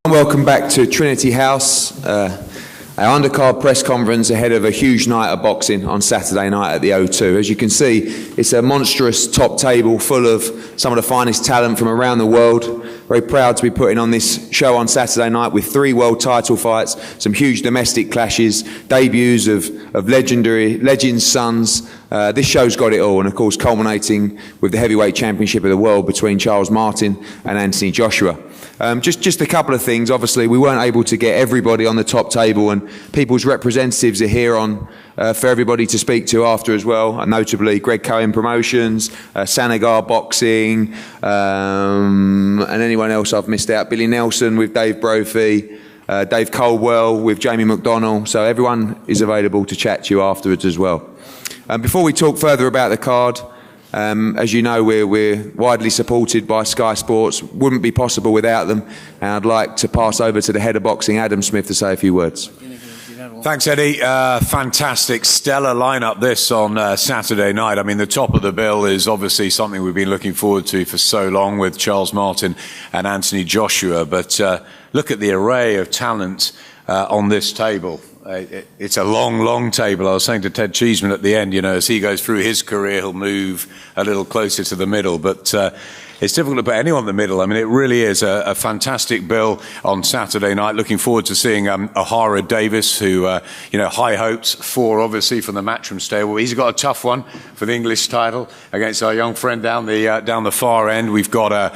Welcome back to Trinity House, our undercard press conference ahead of a huge night of boxing on Saturday night at the O2. As you can see, it's a monstrous top table full of some of the finest talent from around the world. Very proud to be putting on this show on Saturday night with 3 world title fights, some huge domestic clashes, debuts of legends' sons. This show's got it all, and of course culminating with the heavyweight championship of the world between Charles Martin and Anthony Joshua. Just a couple of things. Obviously, we weren't able to get everybody on the top table, and people's representatives are here on for everybody to speak to after as well, notably Greg Cohen Promotions, Sanagar Boxing, and anyone else I've missed out. Billy Nelson with Dave Brophy, Dave Coldwell with Jamie McDonald. So everyone is available to chat to you afterwards as well. Before we talk further about the card, as you know, we're widely supported by Sky Sports. Wouldn't be possible without them. And I'd like to pass over to the head of boxing, Adam Smith, to say a few words. Thanks, Eddie. Fantastic, stellar lineup this on Saturday night. I mean, the top of the bill is obviously something we've been looking forward to for so long with Charles Martin and Anthony Joshua. But look at the array of talent on this table. It's a long, long table. I was saying to Ted Cheeseman at the end, you know, as he goes through his career, he'll move a little closer to the middle. But it's difficult to put anyone in the middle. I mean, it really is a fantastic bill on Saturday night. Looking forward to seeing O'Hara Davis, who, you know, high hopes for, obviously, from the Matchroom stable. He's got a tough one for the English title against our young friend down the far end. We've got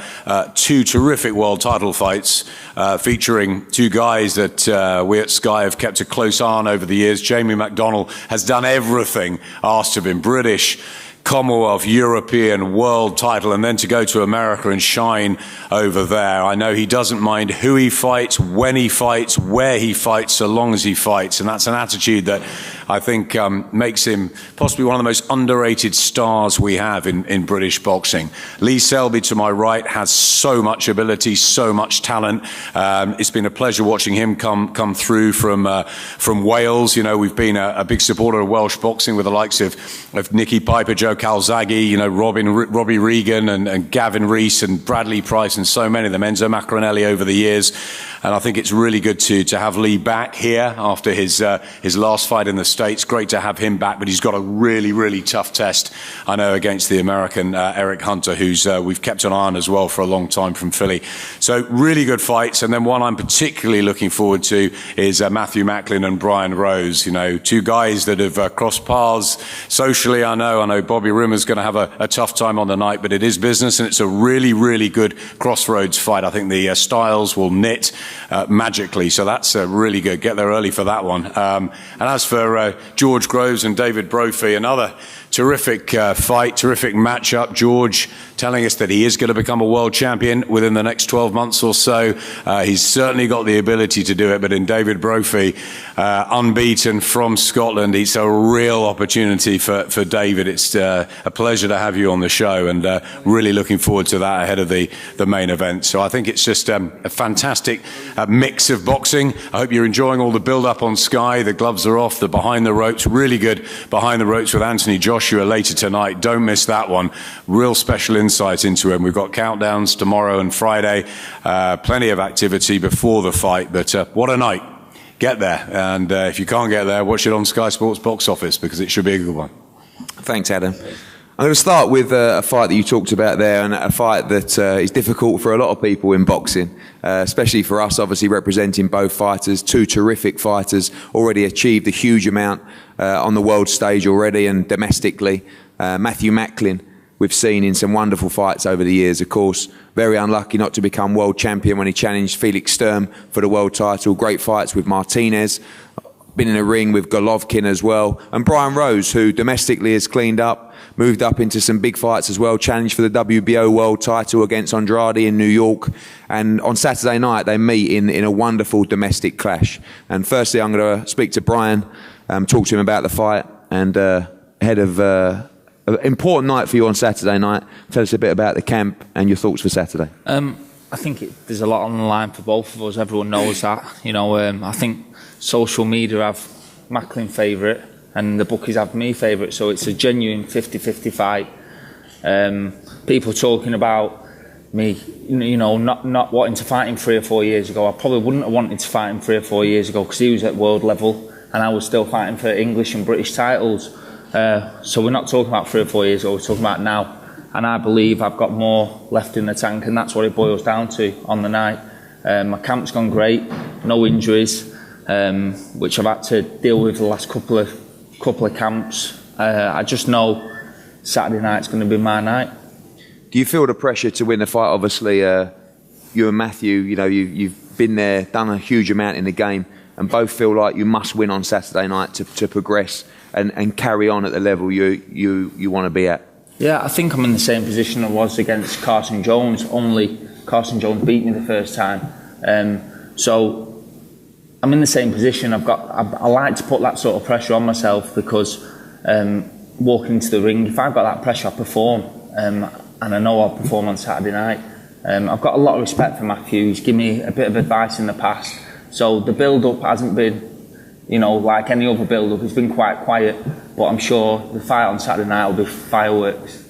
2 terrific world title fights featuring 2 guys that we at Sky have kept a close eye on over the years. Jamie McDonald has done everything asked of him. British, Commonwealth, European, world title, and then to go to America and shine over there. I know he doesn't mind who he fights, when he fights, where he fights, so long as he fights. And that's an attitude that I think makes him possibly one of the most underrated stars we have in British boxing. Lee Selby, to my right, has so much ability, so much talent. It's been a pleasure watching him come through from Wales. You know, we've been a big supporter of Welsh boxing with the likes of Nicky Piper, Joe Calzaghe, you know, Robbie Regan and Gavin Rees and Bradley Price and so many of them, Enzo Macronelli over the years. And I think it's really good to have Lee back here after his last fight in the States. Great to have him back, but he's got a really, really tough test, I know, against the American Eric Hunter, who's we've kept an eye on as well for a long time from Philly. So really good fights. And then one I'm particularly looking forward to is Matthew Macklin and Brian Rose. You know, 2 guys that have crossed paths socially. I know Bobby Rimmer's going to have a tough time on the night, but it is business, and it's a really, really good crossroads fight. I think the styles will knit magically, so that's really good. Get there early for that one. And as for George Groves and David Brophy, another terrific fight, terrific matchup. George telling us that he is going to become a world champion within the next 12 months or so. He's certainly got the ability to do it, but in David Brophy, unbeaten from Scotland, it's a real opportunity for David. It's a pleasure to have you on the show, and really looking forward to that ahead of the main event. So I think it's just a fantastic mix of boxing. I hope you're enjoying all the build-up on Sky. The gloves are off, the behind the ropes, really good behind the ropes with Anthony Joshua later tonight. Don't miss that one. Real special insight into him. We've got countdowns tomorrow and Friday. Plenty of activity before the fight, but what a night. Get there, and if you can't get there, watch it on Sky Sports Box Office, because it should be a good one. Thanks, Adam. I'm going to start with a fight that you talked about there, and a fight that is difficult for a lot of people in boxing, especially for us, obviously representing both fighters. 2 terrific fighters, already achieved a huge amount on the world stage already and domestically. Matthew Macklin, we've seen in some wonderful fights over the years, of course. Very unlucky not to become world champion when he challenged Felix Sturm for the world title. Great fights with Martinez. Been in a ring with Golovkin as well. And Brian Rose, who domestically has cleaned up, moved up into some big fights as well, challenged for the WBO world title against Andrade in New York. And on Saturday night, they meet in a wonderful domestic clash. And firstly, I'm going to speak to Brian, talk to him about the fight, and ahead of an important night for you on Saturday night. Tell us a bit about the camp and your thoughts for Saturday. I think there's a lot on the line for both of us. Everyone knows that. You know, I think social media have Macklin favourite and the bookies have me favourite, so it's a genuine 50-50 fight. People talking about me, not wanting to fight him 3 or 4 years ago. I probably wouldn't have wanted to fight him 3 or 4 years ago because he was at world level and I was still fighting for English and British titles. So we're not talking about 3 or 4 years ago, we're talking about now. And I believe I've got more left in the tank, and that's what it boils down to on the night. My camp's gone great, no injuries, which I've had to deal with the last couple of camps. I just know Saturday night's going to be my night. Do you feel the pressure to win the fight? Obviously, you and Matthew, you've been there, done a huge amount in the game, and both feel like you must win on Saturday night to progress and carry on at the level you want to be at. Yeah, I think I'm in the same position I was against Carson Jones, only Carson Jones beat me the first time. So I'm in the same position. I like to put that sort of pressure on myself because walking into the ring, if I've got that pressure, I perform. And I know I'll perform on Saturday night. I've got a lot of respect for Matthew. He's given me a bit of advice in the past. So the build-up hasn't been, like any other build-up. It's been quite quiet. But I'm sure the fight on Saturday night will be fireworks.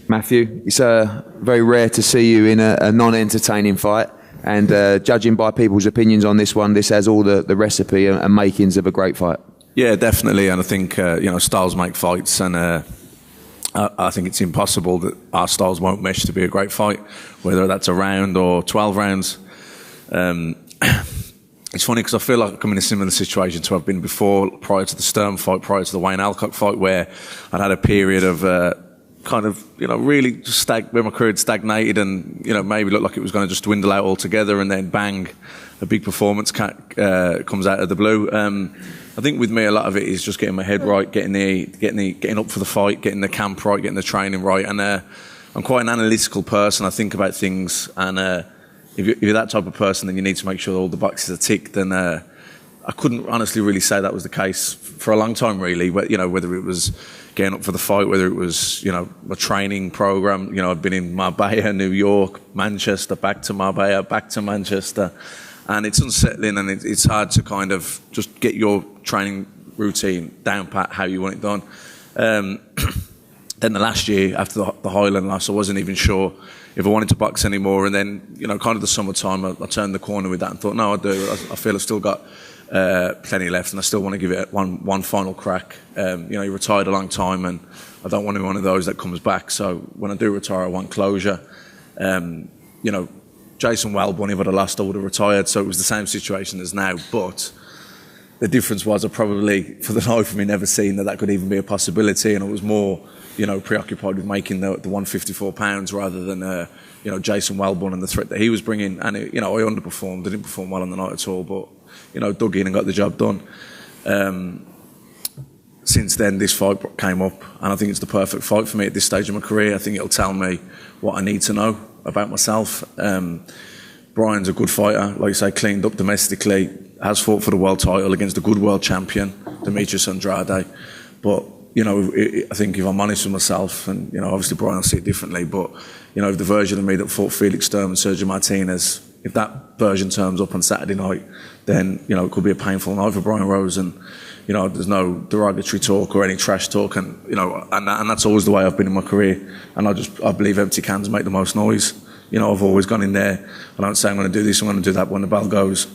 Matthew, it's very rare to see you in a non-entertaining fight. And judging by people's opinions on this one, this has all the recipe and makings of a great fight. Yeah, definitely. And I think, styles make fights. And I think it's impossible that our styles won't mesh to be a great fight, whether that's a round or 12 rounds. It's funny because I feel like I'm in a similar situation to I've been before, prior to the Sturm fight, prior to the Wayne Alcock fight, where I'd had a period of really just where my career had stagnated and, maybe looked like it was going to just dwindle out altogether, and then bang, a big performance comes out of the blue. I think with me, a lot of it is just getting my head right, getting up for the fight, getting the camp right, getting the training right. And I'm quite an analytical person. I think about things, and if you're that type of person, then you need to make sure all the boxes are ticked. And I couldn't honestly really say that was the case for a long time, really. But whether it was getting up for the fight, whether it was a training program. I'd been in Marbella, New York, Manchester, back to Marbella, back to Manchester. And it's unsettling, and it's hard to kind of just get your training routine down pat how you want it done. Then the last year, after the Highland loss, I wasn't even sure if I wanted to box anymore. And then, kind of the summertime, I turned the corner with that and thought, no, I do. I feel I've still got plenty left, and I still want to give it one final crack. He retired a long time, and I don't want to be one of those that comes back. So when I do retire, I want closure. Jason Wellborn, if I'd have lost, I would have retired. So it was the same situation as now. But the difference was I probably, for the life of me, never seen that could even be a possibility. And I was more, preoccupied with making the 154 pounds rather than, Jason Wellborn and the threat that he was bringing. And, I underperformed. I didn't perform well on the night at all. But, dug in and got the job done. Since then, this fight came up. And I think it's the perfect fight for me at this stage of my career. I think it'll tell me what I need to know about myself. Brian's a good fighter, like you say, cleaned up domestically, has fought for the world title against a good world champion, Demetrius Andrade. But, I think if I'm honest with myself, and, obviously Brian will see it differently, but, if the version of me that fought Felix Sturm and Sergio Martinez, if that version turns up on Saturday night, then, it could be a painful night for Brian Rose. And, there's no derogatory talk or any trash talk, and and that's always the way I've been in my career. And I believe empty cans make the most noise. I've always gone in there. I don't say I'm going to do this, I'm going to do that. But when the bell goes,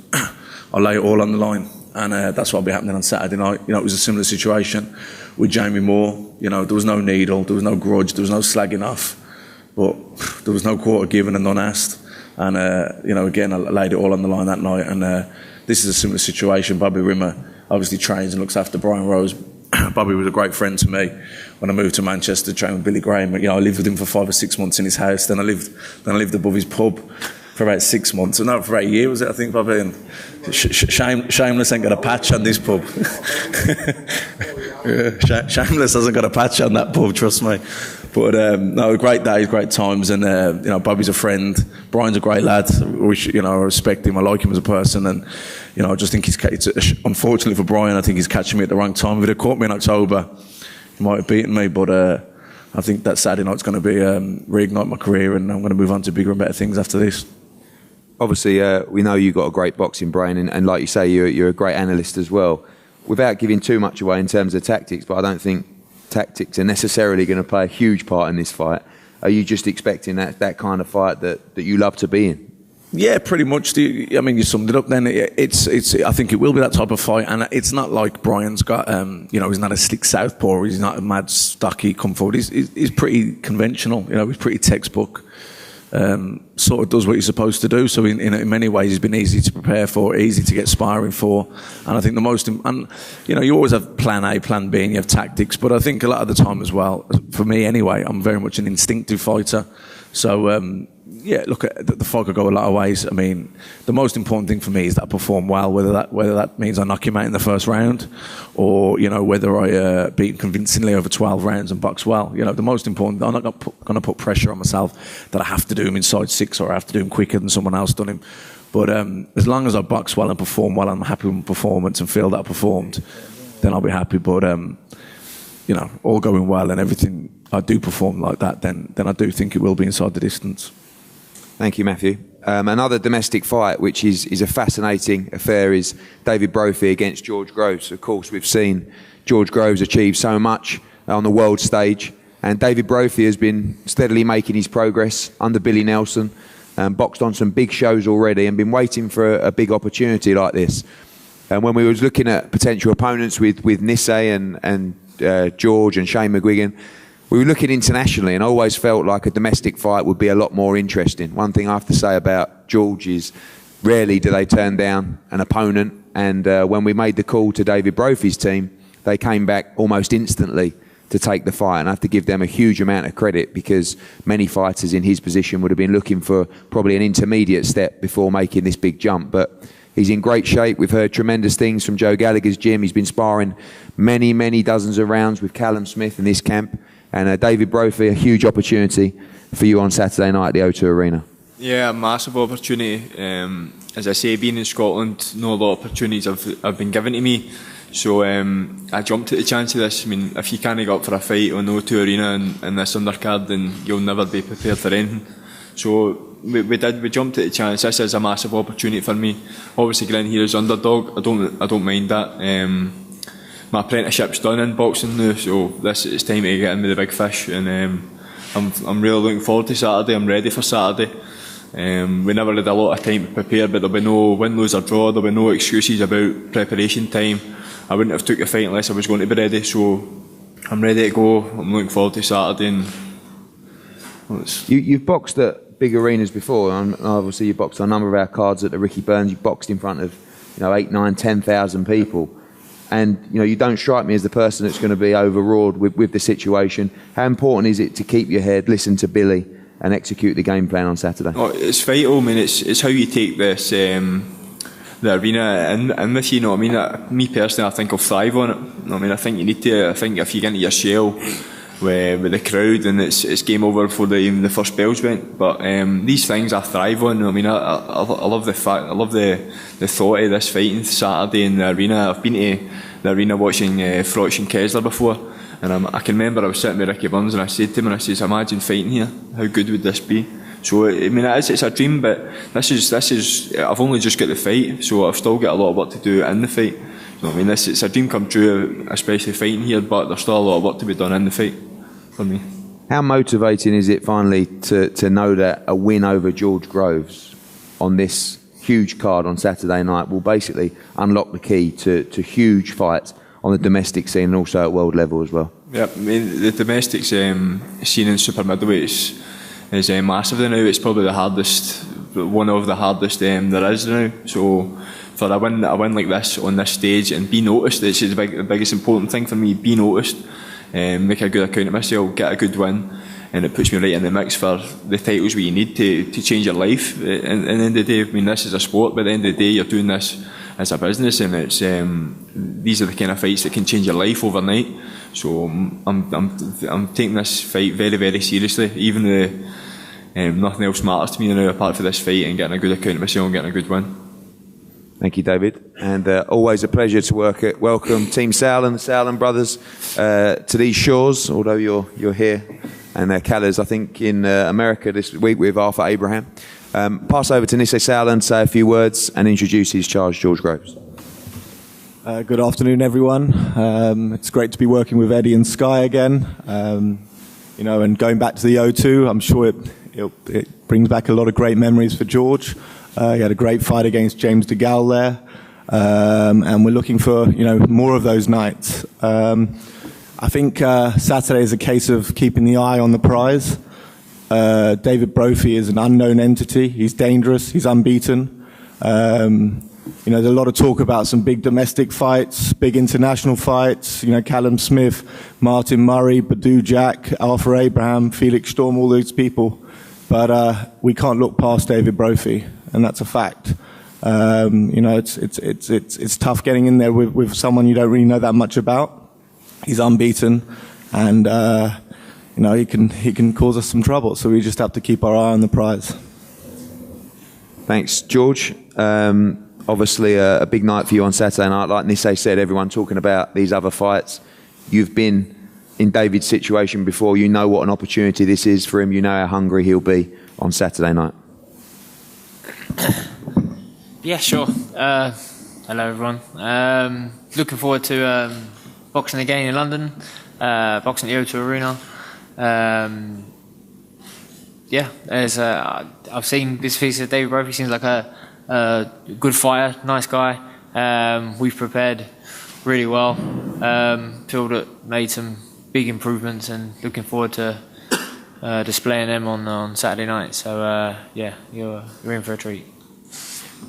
I lay it all on the line, and that's what'll be happening on Saturday night. It was a similar situation with Jamie Moore. There was no needle, there was no grudge, there was no slagging off, but there was no quarter given and none asked. And again, I laid it all on the line that night. And this is a similar situation. Bobby Rimmer obviously trains and looks after Brian Rose. Bobby was a great friend to me when I moved to Manchester to train with Billy Graham. I lived with him for 5 or 6 months in his house. Then I lived above his pub for about 6 months. No, for about a year was it, I think, Bobby. And Shameless ain't got a patch on this pub. Shameless hasn't got a patch on that pub, trust me. But no, great days, great times, and Bobby's a friend. Brian's a great lad. I respect him. I like him as a person, and I just think unfortunately for Brian, I think he's catching me at the wrong time. If he'd have caught me in October, he might have beaten me. But I think that Saturday night's going to be reignite my career, and I'm going to move on to bigger and better things after this. Obviously, we know you've got a great boxing brain, and like you say, you're a great analyst as well. Without giving too much away in terms of tactics, but I don't think tactics are necessarily going to play a huge part in this fight. are you just expecting that kind of fight that you love to be in? Yeah, pretty much. I mean, you summed it up. Then it's. I think it will be that type of fight, and it's not like Brian's got. He's not a slick southpaw. He's not a mad stocky come forward. He's pretty conventional. He's pretty textbook. Sort of does what he's supposed to do. So in many ways, he's been easy to prepare for, easy to get sparring for. And I think you always have plan A, plan B, and you have tactics. But I think a lot of the time as well, for me anyway, I'm very much an instinctive fighter. So look, the fight could go a lot of ways. I mean, the most important thing for me is that I perform well, whether that means I knock him out in the first round, or whether I beat him convincingly over 12 rounds and box well. The most important, I'm not going to put pressure on myself that I have to do him inside 6 or I have to do him quicker than someone else done him. But as long as I box well and perform well, I'm happy with my performance and feel that I performed, then I'll be happy. But all going well and everything, I do perform like that, then I do think it will be inside the distance. Thank you, Matthew. Another domestic fight, which is a fascinating affair, is David Brophy against George Groves. Of course, we've seen George Groves achieve so much on the world stage, and David Brophy has been steadily making his progress under Billy Nelson, boxed on some big shows already, and been waiting for a big opportunity like this. And when we was looking at potential opponents with Nisse and George and Shane McGuigan, we were looking internationally, and I always felt like a domestic fight would be a lot more interesting. One thing I have to say about George is rarely do they turn down an opponent, and when we made the call to David Brophy's team, they came back almost instantly to take the fight, and I have to give them a huge amount of credit, because many fighters in his position would have been looking for probably an intermediate step before making this big jump. But he's in great shape. We've heard tremendous things from Joe Gallagher's gym. He's been sparring many dozens of rounds with Callum Smith in this camp. And David Brophy, a huge opportunity for you on Saturday night at the O2 Arena. Yeah, a massive opportunity. As I say, being in Scotland, no lot of opportunities have been given to me. So I jumped at the chance of this. I mean, if you can't go up for a fight on the O2 Arena and this undercard, then you'll never be prepared for anything. So we jumped at the chance. This is a massive opportunity for me. Obviously, getting here as underdog, I don't mind that. My apprenticeship's done in boxing now, so it's time to get in with the big fish, and I'm really looking forward to Saturday. I'm ready for Saturday. We never had a lot of time to prepare, but there'll be no win, lose or draw. There'll be no excuses about preparation time. I wouldn't have took a fight unless I was going to be ready, so I'm ready to go. I'm looking forward to Saturday. And you've boxed at big arenas before, and obviously you boxed on a number of our cards at the Ricky Burns. You boxed in front of 8, 9, 10,000 people. And you don't strike me as the person that's going to be overawed with the situation. How important is it to keep your head, listen to Billy, and execute the game plan on Saturday? Oh, it's vital. I mean, it's how you take this the arena and with you. I mean, me personally, I think I'll thrive on it. I mean, I think you need to. I think if you get into your shell with the crowd, then it's game over before even the first bells went. But these things I thrive on. I mean, I love the fact. I love the thought of this fighting Saturday in the arena. I've been to the arena watching Frotch and Kessler before, and I can remember I was sitting with Ricky Burns and I said to him, imagine fighting here. How good would this be? So I mean, it's a dream, but this is. I've only just got the fight, so I've still got a lot of work to do in the fight. So I mean, it's a dream come true, especially fighting here, but there's still a lot of work to be done in the fight for me. How motivating is it finally to know that a win over George Groves on this huge card on Saturday night will basically unlock the key to huge fights on the domestic scene and also at world level as well? Yeah, I mean, the domestic scene in super middleweight is massive now. It's probably one of the hardest there is now. So for a win like this on this stage and be noticed, it's the biggest important thing for me. Be noticed, make a good account of myself, get a good win, and it puts me right in the mix for the titles you need to change your life. And at the end of the day, I mean, this is a sport, but at the end of the day, you're doing this as a business, and it's these are the kind of fights that can change your life overnight. So I'm taking this fight very, very seriously. Even nothing else matters to me now apart from this fight and getting a good account of myself and getting a good win. Thank you, David. And always a pleasure to welcome Team Sauerland, the Sauerland brothers, to these shores, although you're here. And Callas, I think, in America this week with Arthur Abraham. Pass over to Nisse Sauerland, say a few words, and introduce his charge, George Groves. Good afternoon, everyone. It's great to be working with Eddie and Sky again. you know, and going back to the O2, I'm sure it brings back a lot of great memories for George. He had a great fight against James DeGale there, and we're looking for, you know, more of those nights. I think Saturday is a case of keeping the eye on the prize. David Brophy is an unknown entity. He's dangerous. He's unbeaten. You know, there's a lot of talk about some big domestic fights, big international fights. You know, Callum Smith, Martin Murray, Badu Jack, Arthur Abraham, Felix Storm, all those people. But we can't look past David Brophy, and that's a fact. You know, it's tough getting in there with someone you don't really know that much about. He's unbeaten, and you know, he can cause us some trouble. So we just have to keep our eye on the prize. Thanks, George. Obviously, a big night for you on Saturday night. Like Nisei said, everyone talking about these other fights. You've been in David's situation before. You know what an opportunity this is for him. You know how hungry he'll be on Saturday night. Yeah, sure. Hello, everyone. Looking forward to boxing again in London, boxing at the O2 Arena. Yeah, I've seen this piece of David Brophy. Seems like a good fighter, nice guy. We've prepared really well. Feel that made some big improvements, and looking forward to displaying them on Saturday night. So yeah, you're in for a treat.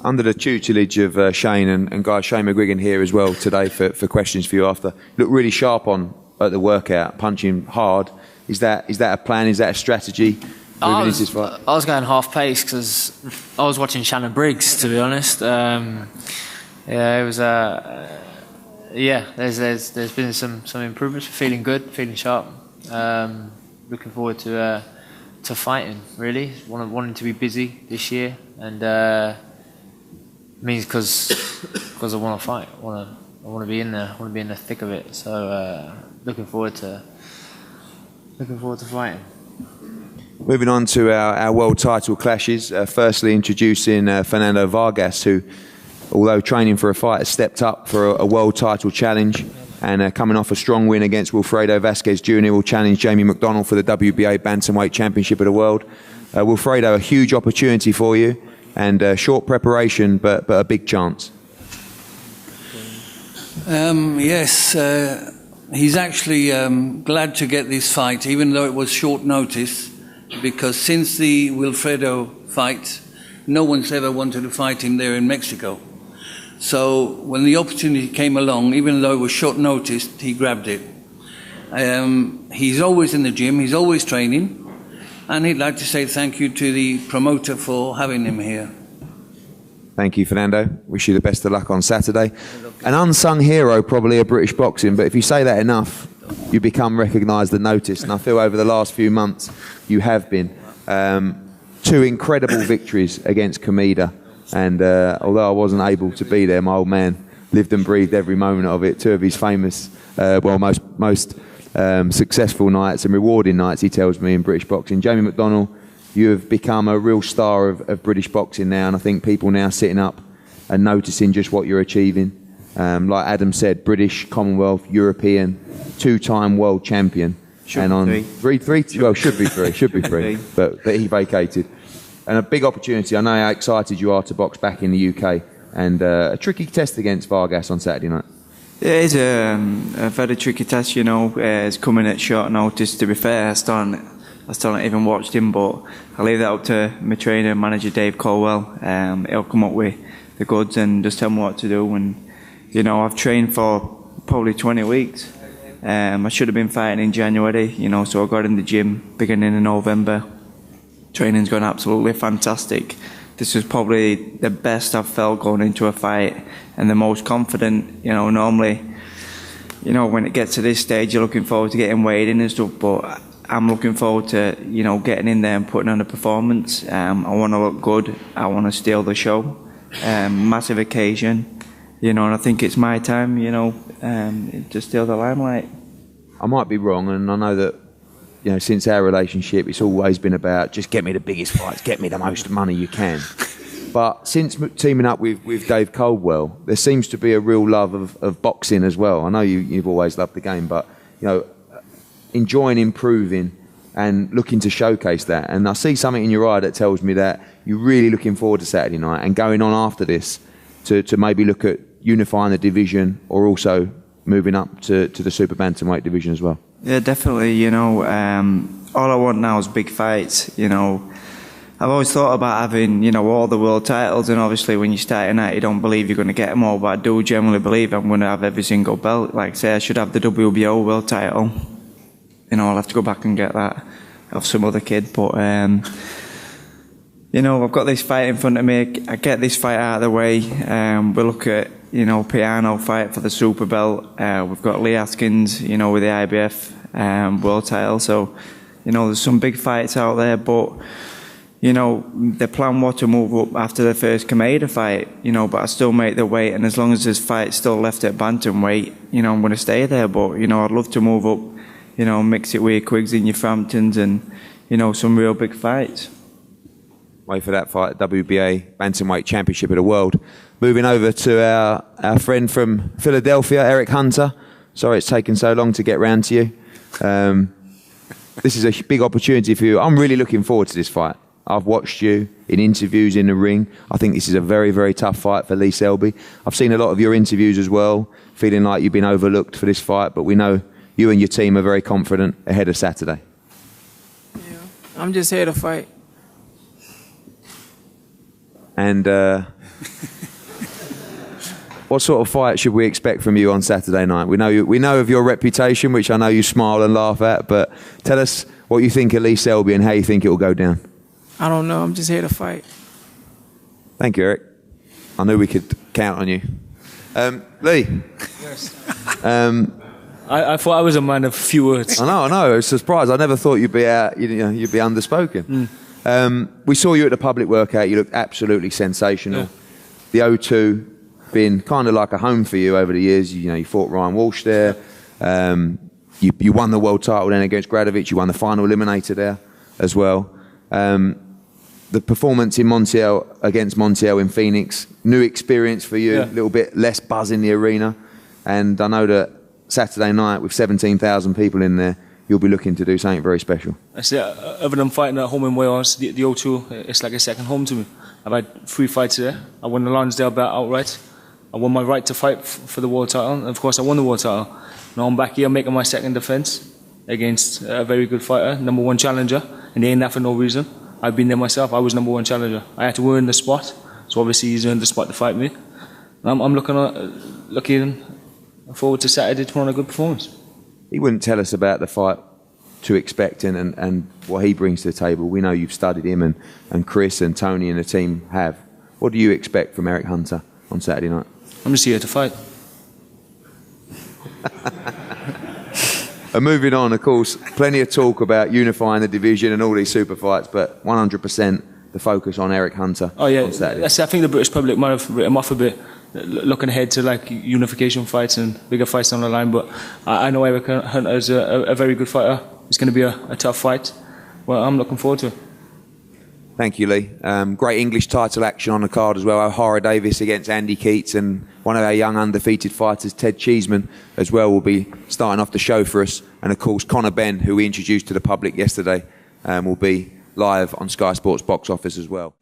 Under the tutelage of Shane and guy Shane McGuigan here as well today for questions for you after. Look really sharp at the workout, punching hard. Is that a plan? Is that a strategy? I was going half pace because I was watching Shannon Briggs, to be honest. Yeah, it was. Yeah, there's been some improvements. Feeling good, feeling sharp. Looking forward to fighting. Really, wanting to be busy this year, and means because I want to fight. I want to be in there. I want to be in the thick of it. So looking forward to fighting. Moving on to our world title clashes. Firstly, introducing Fernando Vargas, who, although training for a fight, has stepped up for a world title challenge, and coming off a strong win against Wilfredo Vasquez Jr. will challenge Jamie McDonald for the WBA Bantamweight Championship of the World. Wilfredo, a huge opportunity for you, and short preparation, but a big chance. Yes, he's actually glad to get this fight, even though it was short notice, because since the Wilfredo fight, no one's ever wanted to fight him there in Mexico. So when the opportunity came along, even though it was short notice, he grabbed it. He's always in the gym, he's always training, and he'd like to say thank you to the promoter for having him here. Thank you, Fernando. Wish you the best of luck on Saturday. An unsung hero, probably, of British boxing, but if you say that enough, you become recognised and noticed. And I feel over the last few months, you have been. 2 incredible victories against Comida. And although I wasn't able to be there, my old man lived and breathed every moment of it. 2 of his famous, most successful nights and rewarding nights, he tells me, in British boxing. Jamie McDonald, you have become a real star of British boxing now, and I think people now sitting up and noticing just what you're achieving. Like Adam said, British, Commonwealth, European, 2-time world champion. Should be three, but he vacated. And a big opportunity. I know how excited you are to box back in the UK, and a tricky test against Vargas on Saturday night. It is a very tricky test, you know. It's coming at short notice, to be fair. I still not even watched him, but I leave that up to my trainer and manager, Dave Colwell. He'll come up with the goods and just tell me what to do. And, you know, I've trained for probably 20 weeks. I should have been fighting in January, you know, so I got in the gym beginning in November. Training's gone absolutely fantastic. This was probably the best I've felt going into a fight and the most confident. You know, normally, you know, when it gets to this stage, you're looking forward to getting weighed in and stuff, but I'm looking forward to, you know, getting in there and putting on a performance. I want to look good. I want to steal the show. Massive occasion, you know, and I think it's my time, you know, to steal the limelight. I might be wrong, and I know that, you know, since our relationship, it's always been about just get me the biggest fights, get me the most money you can. But since teaming up with Dave Coldwell, there seems to be a real love of boxing as well. I know you've always loved the game, but, you know, enjoying improving and looking to showcase that. And I see something in your eye that tells me that you're really looking forward to Saturday night and going on after this to maybe look at unifying the division or also moving up to the super bantamweight division as well. Yeah, definitely. You know, all I want now is big fights. You know, I've always thought about having, you know, all the world titles, and obviously when you start out, you don't believe you're going to get them all, but I do generally believe I'm going to have every single belt. Like say, I should have the WBO world title. You know, I'll have to go back and get that off some other kid, but you know, I've got this fight in front of me. I get this fight out of the way. We look at, you know, Piano fight for the super belt. We've got Lee Askins, you know, with the IBF world title. So, you know, there's some big fights out there, but, you know, the plan was to move up after the first Kameda fight, you know, but I still make the weight, and as long as there's fights still left at bantamweight, you know, I'm going to stay there. But, you know, I'd love to move up, you know, mix it with your Quiggs and your Framptons and, you know, some real big fights. Wait for that fight, WBA Bantamweight Championship of the World. Moving over to our friend from Philadelphia, Eric Hunter. Sorry it's taken so long to get round to you. This is a big opportunity for you. I'm really looking forward to this fight. I've watched you in interviews in the ring. I think this is a very, very tough fight for Lee Selby. I've seen a lot of your interviews as well, feeling like you've been overlooked for this fight, but we know you and your team are very confident ahead of Saturday. Yeah, I'm just here to fight. And what sort of fight should we expect from you on Saturday night? We know of your reputation, which I know you smile and laugh at, but tell us what you think of Lee Selby and how you think it will go down. I don't know. I'm just here to fight. Thank you, Eric. I knew we could count on you. Lee. Yes. I thought I was a man of few words. I know. I was surprised. I never thought you'd be out. You'd be underspoken. We saw you at the public workout. You looked absolutely sensational. Yeah. The O2 been kind of like a home for you over the years. You know, you fought Ryan Walsh there. You won the world title then against Gradovic. You won the final eliminator there as well. The performance in Montiel against Montiel in Phoenix, new experience for you. A little bit less buzz in the arena, and I know that Saturday night with 17,000 people in there, you'll be looking to do something very special. I say, other than fighting at home in Wales, the O2, it's like a second home to me. I've had 3 fights there. I won the Lonsdale bout outright. I won my right to fight for the world title, and of course I won the world title. Now I'm back here making my second defence against a very good fighter, number 1 challenger, and he ain't that for no reason. I've been there myself. I was number 1 challenger. I had to earn the spot, so obviously he's earned the spot to fight me. I'm looking forward to Saturday to put on a good performance. He wouldn't tell us about the fight to expect and what he brings to the table. We know you've studied him and Chris and Tony and the team have. What do you expect from Eric Hunter on Saturday night? I'm just here to fight. And moving on, of course, plenty of talk about unifying the division and all these super fights, but 100% the focus on Eric Hunter on Saturday. I think the British public might have written him off a bit, looking ahead to like unification fights and bigger fights down the line, but I know Eric Hunter is a very good fighter. It's going to be a tough fight. Well, I'm looking forward to it. Thank you, Lee. Great English title action on the card as well. O'Hara Davis against Andy Keats, and one of our young undefeated fighters, Ted Cheeseman, as well, will be starting off the show for us. And of course, Conor Benn, who we introduced to the public yesterday, will be live on Sky Sports Box Office as well.